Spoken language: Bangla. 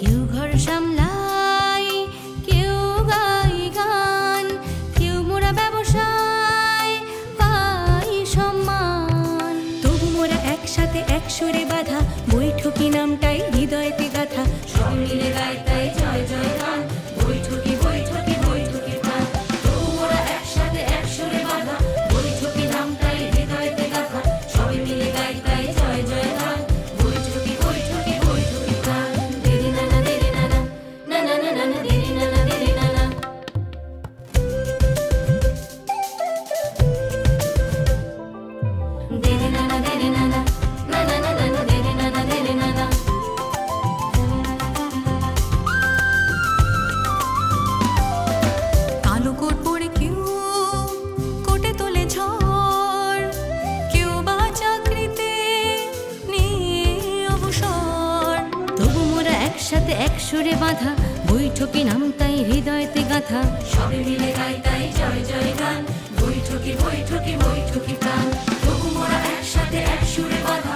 কেউ ঘর সামলায়, কেউ গায় গান, কেউ মোরা ব্যবসায় পাই সম্মান। তবু মোরা একসাথে এক সুরে বাঁধা, বৈঠকি নামটাই হৃদয়তে গাথা। সব মিলে গায় তাই জয় জয় গান, বৈঠকি বৈঠকি বৈঠকি গান। তবু মোরা একসাথে এক সুরে বাঁধা, বৈঠকি নামটাই হৃদয়তে গাথা। সবাই মিলে গায় তাই জয় জয় গান, বৈঠকি বৈঠকি বৈঠকি গান। দেরি নানা দেরি নানা, নানা নানা না দেরি নানা দেরি নানা। দেরি নানা দেরি নানা, নানা নানা না দেরি নানা দেরি নানা। কালো কোট পরে কেউ কোটে তোলে ঝড়, কেউ বা চাকরিতে নিয়ে অবসর। তবু মোরা একসাথে এক সুরে বাঁধা, বৈঠকি নামটাই হৃদয়তে গাথা। সবে মিলে গাই তাই জয় জয় গান, বৈঠকি বৈঠকি বৈঠকি প্রাণ। তবু মোরা একসাথে এক সুরে বাঁধা,